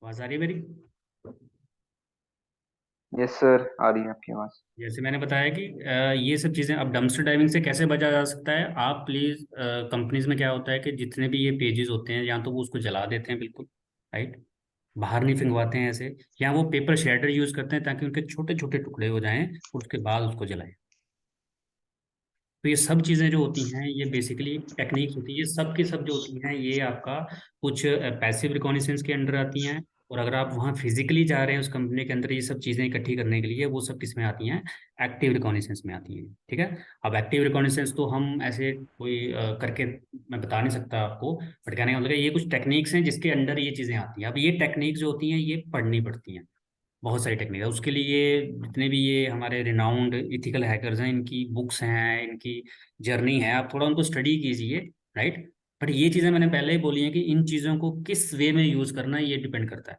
आवाज आ रही है मेरी? यस सर, आ रही है आपकी आवाज़। जैसे मैंने बताया कि ये सब चीज़ें अब डंपस्टर डाइविंग से कैसे बचा जा सकता है। आप प्लीज़, कंपनीज में क्या होता है कि जितने भी ये पेजेस होते हैं या तो वो उसको जला देते हैं बिल्कुल, राइट, बाहर नहीं फिंगवाते हैं ऐसे, या वो पेपर शेडर यूज़ करते हैं ताकि उनके छोटे छोटे टुकड़े हो जाएं और उसके बाद उसको जलाएं। तो ये सब चीज़ें जो होती हैं ये बेसिकली टेक्निक्स होती है, ये सब की सब जो होती हैं ये आपका कुछ पैसिव रिकॉग्निशंस के अंडर आती हैं। और अगर आप वहाँ फिजिकली जा रहे हैं उस कंपनी के अंदर ये सब चीज़ें इकट्ठी करने के लिए, वो सब किस में आती हैं? एक्टिव रिकॉग्निशंस में आती हैं। ठीक है। अब एक्टिव रिकॉग्निशंस तो हम ऐसे कोई करके मैं बता नहीं सकता आपको, बट कहने का मतलब है, ये कुछ टेक्निक्स हैं जिसके अंडर ये चीज़ें आती हैं। अब ये टेक्निक्स जो होती हैं ये पढ़नी पड़ती हैं। बहुत सारी टेक्निक है उसके लिए। जितने भी ये हमारे रिनाउंड इथिकल हैकर्स हैं, इनकी बुक्स हैं, इनकी जर्नी है, आप थोड़ा उनको स्टडी कीजिए, राइट। बट ये चीज़ें मैंने पहले ही बोली हैं कि इन चीज़ों को किस वे में यूज़ करना है ये डिपेंड करता है।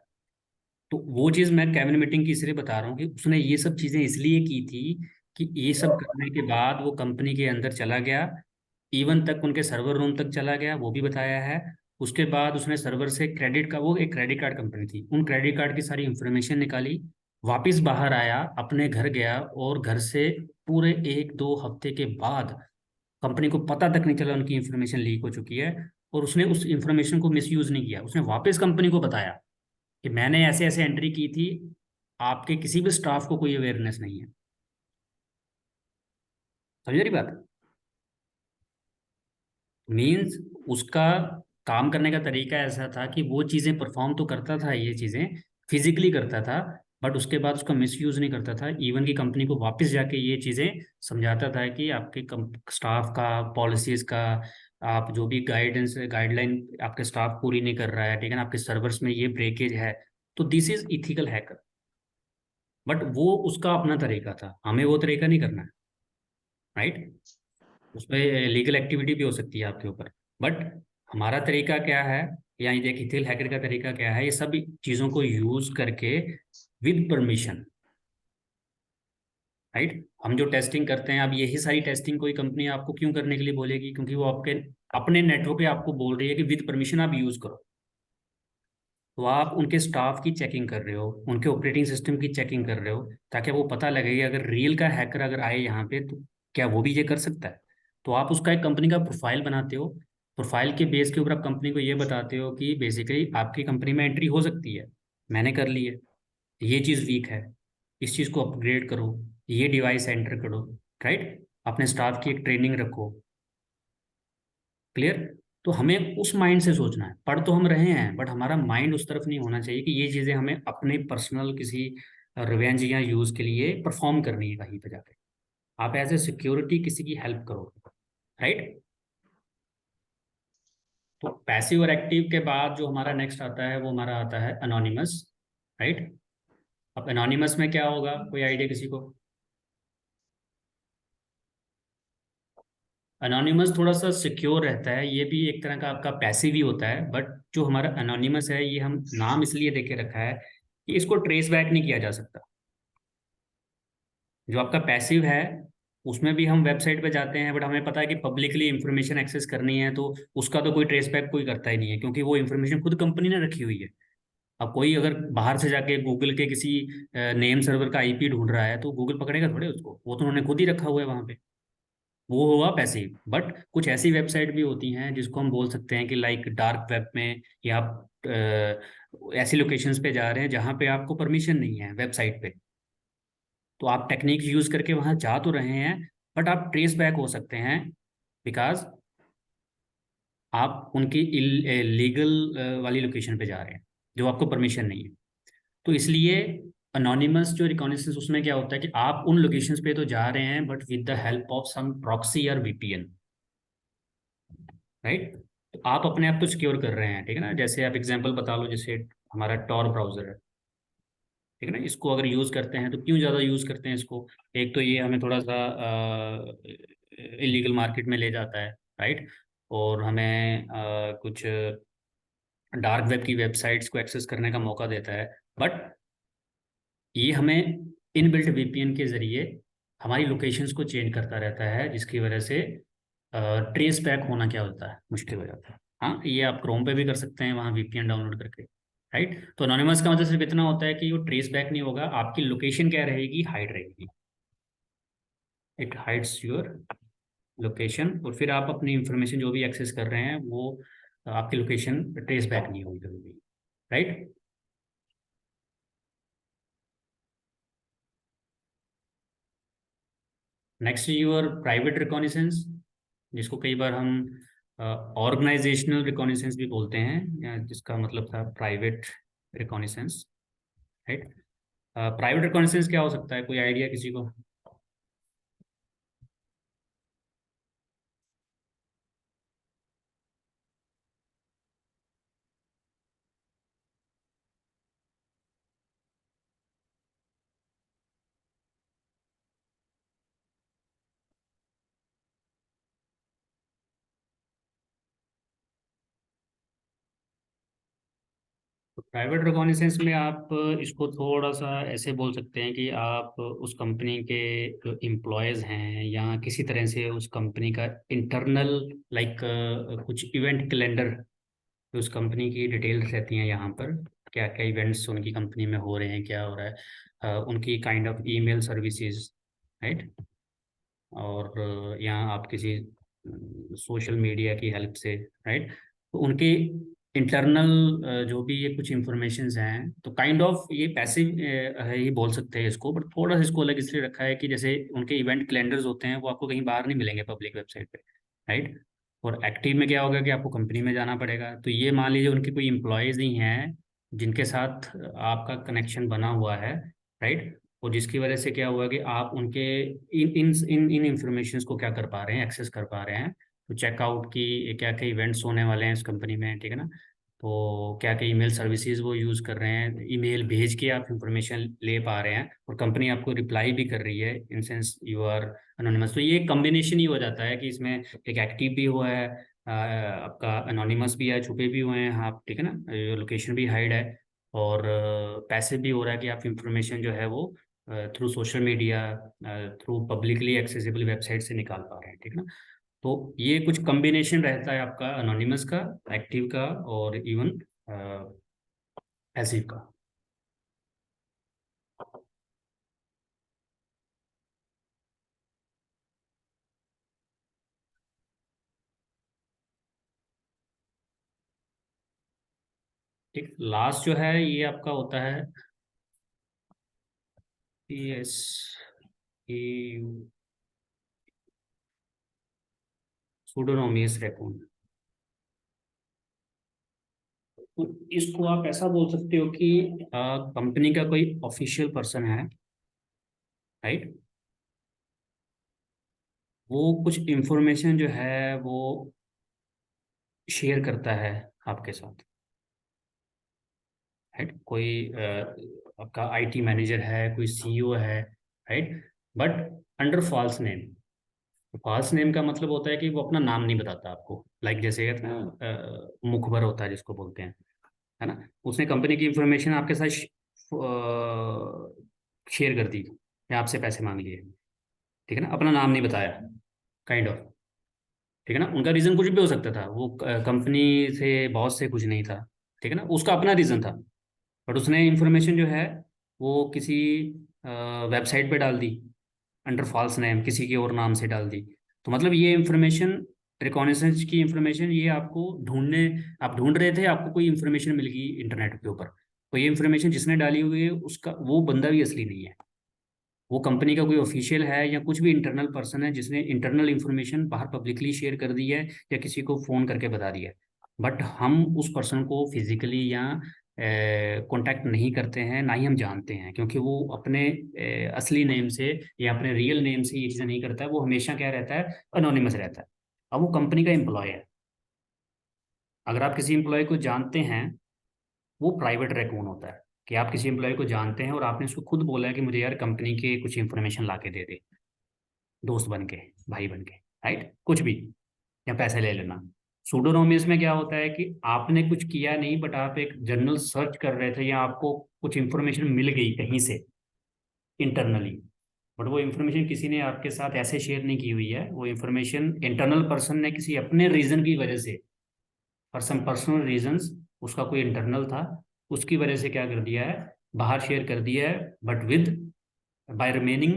तो वो चीज़ मैं कैबिनेट मीटिंग की इसलिए बता रहा हूँ कि उसने ये सब चीज़ें इसलिए की थी कि ये सब करने के बाद वो कंपनी के अंदर चला गया, इवन तक उनके सर्वर रूम तक चला गया, वो भी बताया है। उसके बाद उसने सर्वर से क्रेडिट का, वो एक क्रेडिट कार्ड कंपनी थी, उन क्रेडिट कार्ड की सारी इंफॉर्मेशन निकाली, वापस बाहर आया, अपने घर गया, और घर से पूरे 1-2 हफ्ते के बाद कंपनी को पता तक नहीं चला उनकी इंफॉर्मेशन लीक हो चुकी है। और उसने उस इंफॉर्मेशन को मिसयूज नहीं किया, उसने वापस कंपनी को बताया कि मैंने ऐसे ऐसे एंट्री की थी, आपके किसी भी स्टाफ को कोई अवेयरनेस नहीं है। समझ रही बात? मीन्स उसका काम करने का तरीका ऐसा था कि वो चीज़ें परफॉर्म तो करता था, ये चीज़ें फिजिकली करता था, बट उसके बाद उसका मिसयूज नहीं करता था। इवन की कंपनी को वापस जाके ये चीज़ें समझाता था कि आपके स्टाफ का, पॉलिसीज का, आप जो भी गाइडेंस गाइडलाइन आपके स्टाफ पूरी नहीं कर रहा है, ठीक है ना, आपके सर्वर्स में ये ब्रेकेज है, तो this is ethical hacker. But वो उसका अपना तरीका था, हमें वो तरीका नहीं करना है, राइट। उसमें लीगल एक्टिविटी भी हो सकती है आपके ऊपर, बट हमारा तरीका क्या है, या ये इथिकल हैकर का तरीका क्या है, ये सब चीज़ों को यूज करके विद परमिशन, राइट। हम जो टेस्टिंग करते हैं, अब यही सारी टेस्टिंग कोई कंपनी आपको क्यों करने के लिए बोलेगी? क्योंकि वो आपके अपने नेटवर्क पे आपको बोल रही है कि विद परमिशन आप यूज करो। तो आप उनके स्टाफ की चेकिंग कर रहे हो, उनके ऑपरेटिंग सिस्टम की चेकिंग कर रहे हो, ताकि वो पता लगे कि अगर रियल का हैकर अगर आए यहाँ पे तो क्या वो भी ये कर सकता है। तो आप उसका एक कंपनी का प्रोफाइल बनाते हो, प्रोफाइल के बेस के ऊपर आप कंपनी को ये बताते हो कि बेसिकली आपकी कंपनी में एंट्री हो सकती है, मैंने कर ली है, ये चीज़ वीक है, इस चीज़ को अपग्रेड करो, ये डिवाइस एंटर करो, राइट। अपने स्टाफ की एक ट्रेनिंग रखो। क्लियर? तो हमें उस माइंड से सोचना है। पढ़ तो हम रहे हैं बट हमारा माइंड उस तरफ नहीं होना चाहिए कि ये चीज़ें हमें अपने पर्सनल किसी रिवेंज या यूज के लिए परफॉर्म करनी है कहीं पे जाके। आप एज ए सिक्योरिटी किसी की हेल्प करो, राइट। तो पैसिव और एक्टिव के बाद जो हमारा नेक्स्ट आता है वो हमारा आता है अनोनिमस, राइट। अब अनोनिमस में क्या होगा, कोई आइडिया किसी को? अनोनिमस थोड़ा सा सिक्योर रहता है, ये भी एक तरह का आपका पैसिव ही होता है, बट जो हमारा अनोनिमस है ये हम नाम इसलिए देके रखा है कि इसको ट्रेस बैक नहीं किया जा सकता। जो आपका पैसिव है उसमें भी हम वेबसाइट पे जाते हैं, बट हमें पता है कि पब्लिकली इंफॉर्मेशन एक्सेस करनी है, तो उसका तो कोई ट्रेस बैक कोई करता ही नहीं है, क्योंकि वो इंफॉर्मेशन खुद कंपनी ने रखी हुई है। अब कोई अगर बाहर से जाके गूगल के किसी नेम सर्वर का आईपी ढूंढ रहा है तो गूगल पकड़ेगा थोड़े उसको, वो तो उन्होंने खुद ही रखा हुआ है वहां पे। वो हुआ पैसिव। बट कुछ ऐसी वेबसाइट भी होती हैं जिसको हम बोल सकते हैं कि लाइक डार्क वेब में, या आप ऐसी लोकेशंस पे जा रहे हैं जहाँ पे आपको परमिशन नहीं है वेबसाइट पे, तो आप टेक्निक यूज करके वहां जा तो रहे हैं, बट आप ट्रेस बैक हो सकते हैं, बिकॉज आप उनकी लीगल वाली लोकेशन पे जा रहे हैं जो आपको परमिशन नहीं है। तो इसलिए अनोनिमस जो रिकॉग्निशंस उसमें क्या होता है कि आप उन लोकेशंस पे तो जा रहे हैं but with the help of some proxy और वीपीएन, राइट। तो आप अपने आप तो सिक्योर कर रहे हैं, ठीक है ना। जैसे आप एग्जांपल बता लो, जैसे हमारा टॉर ब्राउजर है, ठीक है ना, इसको अगर यूज़ करते हैं तो क्यों ज़्यादा यूज़ करते हैं इसको? एक तो ये हमें थोड़ा सा इलीगल मार्केट में ले जाता है, राइट। और हमें कुछ डार्क वेब की वेबसाइट्स को एक्सेस करने का मौका देता है। बट ये हमें इनबिल्ट वीपीएन के जरिए हमारी लोकेशंस को चेंज करता रहता है, जिसकी वजह से ट्रेस बैक होना क्या होता है, मुश्किल हो जाता है। हाँ, ये आप क्रोम पे भी कर सकते हैं, वहाँ वीपीएन डाउनलोड करके, राइट। तो अनोनिमस का मतलब सिर्फ इतना होता है कि वो ट्रेस बैक नहीं होगा, आपकी लोकेशन क्या रहेगी, हाइड रहेगी। इट हाइड्स योर लोकेशन, और फिर आप अपनी इंफॉर्मेशन जो भी एक्सेस कर रहे हैं वो आपकी लोकेशन ट्रेस बैक नहीं होगी कभी भी। Right. Next your private recognisance, जिसको कई बार हम ऑर्गेनाइजेशनल रिकॉग्निसेंस भी बोलते हैं, या जिसका मतलब था private recognisance. Right. Private recognisance क्या हो सकता है, कोई आइडिया किसी को? तो प्राइवेट रिकॉग्निसेंस में आप इसको थोड़ा सा ऐसे बोल सकते हैं कि आप उस कंपनी के जो एम्प्लॉयज़ हैं या किसी तरह से उस कंपनी का इंटरनल, लाइक कुछ इवेंट कैलेंडर, उस कंपनी की डिटेल्स रहती हैं यहाँ पर, क्या क्या इवेंट्स उनकी कंपनी में हो रहे हैं, क्या हो रहा है, उनकी kind of email services. Right. और यहाँ आप किसी सोशल मीडिया की हेल्प से, राइट, तो उनके इंटरनल जो भी ये कुछ इंफॉर्मेशंस हैं, तो काइंड ऑफ ये पैसिव है ही बोल सकते हैं इसको, बट थोड़ा सा इसको अलग इसलिए रखा है कि जैसे उनके इवेंट कैलेंडर्स होते हैं वो आपको कहीं बाहर नहीं मिलेंगे पब्लिक वेबसाइट पे। राइट। और एक्टिव में क्या होगा कि आपको कंपनी में जाना पड़ेगा, तो ये मान लीजिए उनके कोई एम्प्लॉयज़ ही हैं जिनके साथ आपका कनेक्शन बना हुआ है। राइट। और जिसकी वजह से क्या हुआ कि आप उनके इन इन इन इन इंफॉर्मेशन को क्या कर पा रहे हैं, एक्सेस कर पा रहे हैं। तो चेकआउट की क्या क्या इवेंट्स होने वाले हैं इस कंपनी में, ठीक है ना, तो क्या क्या ईमेल सर्विसेज वो यूज़ कर रहे हैं, ईमेल भेज के आप इंफॉर्मेशन ले पा रहे हैं, और कंपनी आपको रिप्लाई भी कर रही है, in sense you are anonymous. तो ये कॉम्बिनेशन ही हो जाता है कि इसमें एक एक्टिव भी हुआ है, आपका अनोनिमस भी है, छुपे भी हुए हैं आप, ठीक है ना, लोकेशन भी हाइड है, और पैसे भी हो रहा है कि आप इंफॉर्मेशन जो है वो through social media, through publicly accessible website से निकाल पा रहे हैं, ठीक है ना। तो ये कुछ कॉम्बिनेशन रहता है आपका अनोनिमस का, एक्टिव का, और इवन पैसिव का। ठीक, लास्ट जो है ये आपका होता है एस ए यू, सूडोनोमियस रैकून। तो इसको आप ऐसा बोल सकते हो कि कंपनी का कोई ऑफिशियल पर्सन है, राइट, वो कुछ इंफॉर्मेशन जो है वो शेयर करता है आपके साथ। राइट। कोई आपका आईटी मैनेजर है, कोई सीईओ है, right, but under false name. False name का मतलब होता है कि वो अपना नाम नहीं बताता आपको, लाइक जैसे कहते हैं ना, मुखबर होता है जिसको बोलते हैं, है ना। उसने कंपनी की इंफॉर्मेशन आपके साथ शेयर कर दी या आपसे पैसे मांग लिए, ठीक है ना, अपना नाम नहीं बताया, काइंड ऑफ, ठीक है ना। उनका रीज़न कुछ भी हो सकता था, वो कंपनी से, बॉस से कुछ नहीं था, ठीक है ना, उसका अपना रीज़न था, बट उसने इंफॉर्मेशन जो है वो किसी वेबसाइट पे डाल दी, अंडर फॉल्स नेम, किसी के और नाम से डाल दी। तो मतलब ये इंफॉर्मेशन, रिकॉग्निसेंस की इंफॉर्मेशन, ये आपको ढूंढने, आप ढूंढ रहे थे, आपको कोई इंफॉर्मेशन मिल गई इंटरनेट के ऊपर, तो ये इंफॉर्मेशन जिसने डाली हुई है उसका वो बंदा भी असली नहीं है, वो कंपनी का कोई ऑफिशियल है या कुछ भी इंटरनल पर्सन है जिसने इंटरनल इंफॉर्मेशन बाहर पब्लिकली शेयर कर दी है या किसी को फ़ोन करके बता दिया है। बट हम उस पर्सन को फिजिकली या कांटेक्ट नहीं करते हैं, ना ही हम जानते हैं, क्योंकि वो अपने असली नेम से या अपने रियल नेम से ये चीज़ें नहीं करता है, वो हमेशा क्या रहता है, अनोनिमस रहता है। अब वो कंपनी का एम्प्लॉय है, अगर आप किसी एम्प्लॉय को जानते हैं, वो प्राइवेट रैकून होता है, कि आप किसी एम्प्लॉय को जानते हैं और आपने उसको खुद बोला है कि मुझे यार कंपनी के कुछ इन्फॉर्मेशन ला के दे दे, दोस्त बन के, भाई बन के, राइट, कुछ भी, या पैसे ले लेना। सूडोनोमिस में क्या होता है कि आपने कुछ किया नहीं, बट आप एक जर्नल सर्च कर रहे थे या आपको कुछ इन्फॉर्मेशन मिल गई कहीं से इंटरनली, बट वो इन्फॉर्मेशन किसी ने आपके साथ ऐसे शेयर नहीं की हुई है, वो इन्फॉर्मेशन इंटरनल पर्सन ने किसी अपने रीजन की वजह से, फॉर सम पर्सनल रीजंस, उसका कोई इंटरनल था, उसकी वजह से क्या कर दिया है, बाहर शेयर कर दिया है, but with by remaining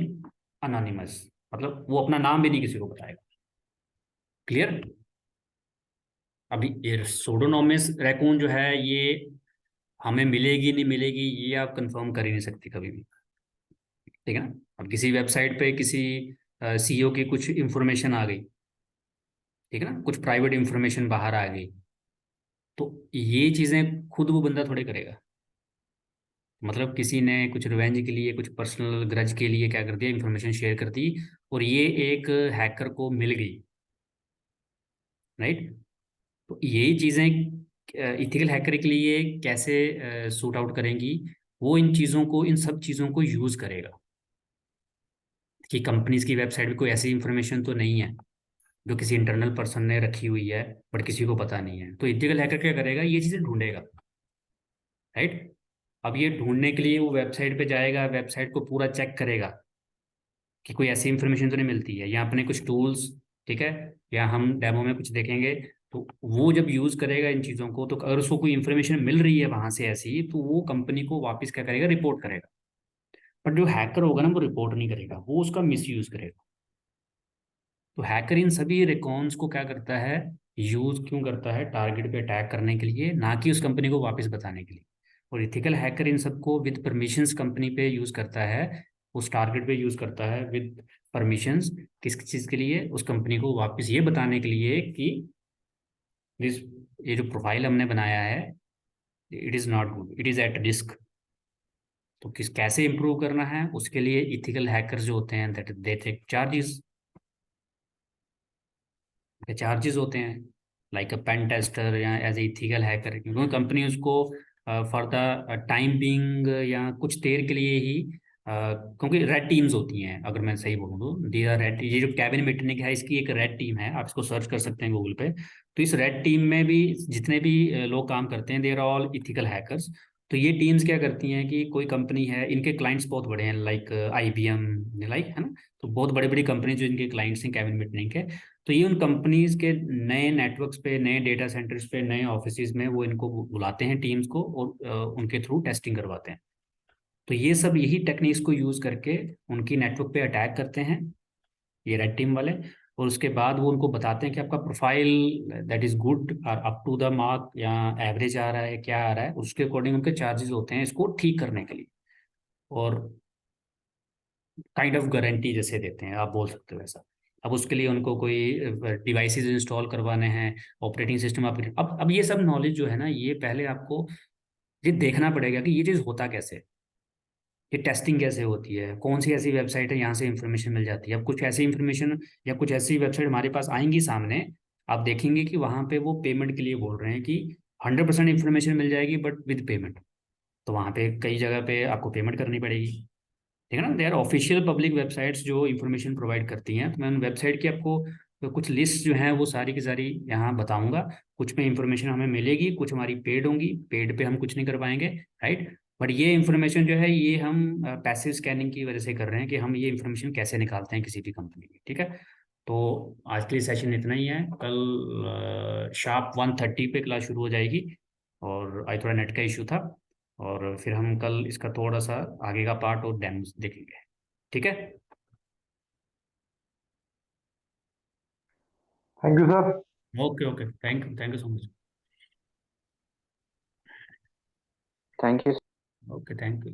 anonymous, मतलब वो अपना नाम भी नहीं किसी को बताएगा। क्लियर? अभी ये सोडोनोमस रैकून जो है ये हमें मिलेगी नहीं मिलेगी ये आप कंफर्म कर ही नहीं सकते कभी भी। ठीक है ना? अब किसी वेबसाइट पे किसी सीईओ की कुछ इंफॉर्मेशन आ गई, ठीक है ना, कुछ प्राइवेट इंफॉर्मेशन बाहर आ गई, तो ये चीजें खुद वो बंदा थोड़े करेगा। मतलब किसी ने कुछ रिवेंज के लिए, कुछ पर्सनल ग्रज के लिए क्या कर दिया, इंफॉर्मेशन शेयर कर दी, और ये एक हैकर को मिल गई, राइट? तो यही चीजें इथिकल हैकर के लिए कैसे सूट आउट करेंगी, वो इन चीजों को, इन सब चीजों को यूज करेगा कि कंपनीज की वेबसाइट पे कोई ऐसी इंफॉर्मेशन तो नहीं है जो किसी इंटरनल पर्सन ने रखी हुई है बट किसी को पता नहीं है। तो इथिकल हैकर क्या करेगा, ये चीजें ढूंढेगा, राइट? अब ये ढूंढने के लिए वो वेबसाइट पे जाएगा, वेबसाइट को पूरा चेक करेगा कि कोई ऐसी इंफॉर्मेशन तो नहीं मिलती है, या अपने कुछ टूल्स, ठीक है, या हम डेमो में कुछ देखेंगे, तो वो जब यूज करेगा इन चीजों को, तो अगर उसको कोई इंफॉर्मेशन मिल रही है वहां से ऐसी, तो वो कंपनी को वापस क्या करेगा, रिपोर्ट करेगा। बट जो हैकर होगा ना, वो रिपोर्ट नहीं करेगा, वो उसका मिस यूज करेगा। तो हैकर इन सभी रिकॉर्ड्स को क्या करता है, यूज क्यों करता है, टारगेट पे अटैक करने के लिए, ना कि उस कंपनी को वापस बताने के लिए। और इथिकल हैकर इन सबको विद परमिशंस कंपनी पे यूज करता है, उस टारगेट पे यूज करता है विद परमिशंस, किस चीज के लिए, उस कंपनी को वापस ये बताने के लिए कि दिस, ये जो प्रोफाइल हमने बनाया है, it is not good, it is at risk. तो किस कैसे इंप्रूव करना है, उसके लिए इथिकल हैकर्स जो होते हैं, दैट दे टेक चार्जेस, के चार्जेस होते हैं, लाइक अ पेन टेस्टर या एज ए इथिकल हैकर, क्योंकि कंपनी उसको फॉर द टाइम बिंग या कुछ देर के लिए ही क्योंकि रेड टीम्स होती हैं, अगर मैं सही बोलूँ तो दी आर रेड, ये जो कैबिन मीटिंग है इसकी एक रेड टीम है, आप इसको सर्च कर सकते हैं गूगल पे। तो इस रेड टीम में भी जितने भी लोग काम करते हैं, they are all ethical hackers. तो ये टीम्स क्या करती हैं कि कोई कंपनी है, इनके क्लाइंट्स बहुत बड़े हैं, लाइक IBM, लाइक, है ना, तो बहुत बड़ी बड़ी कंपनी जो इनके क्लाइंट्स हैं कैबिन मीटिंग के, तो ये उन कंपनीज के नए नेटवर्क्स पे, नए डेटा सेंटर्स पे, नए ऑफिसेज में वो इनको बुलाते हैं टीम्स को, और उनके थ्रू टेस्टिंग करवाते हैं। तो ये सब यही टेक्निक्स को यूज करके उनकी नेटवर्क पे अटैक करते हैं, ये रेड टीम वाले। और उसके बाद वो उनको बताते हैं कि आपका प्रोफाइल दैट इज गुड और अप टू द मार्क, या एवरेज आ रहा है, क्या आ रहा है, उसके अकॉर्डिंग उनके चार्जेस होते हैं इसको ठीक करने के लिए। और काइंड ऑफ गारंटी जैसे देते हैं, आप बोल सकते हो ऐसा। अब उसके लिए उनको कोई डिवाइसेस इंस्टॉल करवाने हैं, ऑपरेटिंग सिस्टम अपडेट, अब ये सब नॉलेज जो है ना, ये पहले आपको ये देखना पड़ेगा कि ये चीज़ होता कैसे है, ये टेस्टिंग कैसे होती है, कौन सी ऐसी वेबसाइट है यहाँ से इंफॉर्मेशन मिल जाती है। अब कुछ ऐसी इंफॉर्मेशन या कुछ ऐसी वेबसाइट हमारे पास आएंगी सामने, आप देखेंगे कि वहाँ पे वो पेमेंट के लिए बोल रहे हैं कि 100% इंफॉर्मेशन मिल जाएगी बट विद पेमेंट। तो वहाँ पे कई जगह पे आपको पेमेंट करनी पड़ेगी। ठीक है ना, they are official public websites जो इन्फॉर्मेशन प्रोवाइड करती हैं। तो मैं उन वेबसाइट की आपको तो कुछ लिस्ट जो है वो सारी की सारी यहाँ बताऊंगा। कुछ पे इन्फॉर्मेशन हमें मिलेगी, कुछ हमारी पेड होंगी, पेड पे हम कुछ नहीं कर पाएंगे, राइट? बट ये इन्फॉर्मेशन जो है ये हम पैसिव स्कैनिंग की वजह से कर रहे हैं कि हम ये इन्फॉर्मेशन कैसे निकालते हैं किसी भी कंपनी की। ठीक है, तो आज के लिए सेशन इतना ही है। कल शार्प 1:30 पे क्लास शुरू हो जाएगी, और आज थोड़ा नेट का इशू था, और फिर हम कल इसका थोड़ा सा आगे का पार्ट और डेमोस देखेंगे। ठीक है? Thank you sir. Okay okay, thank you so much. Thank you. Okay, thank you.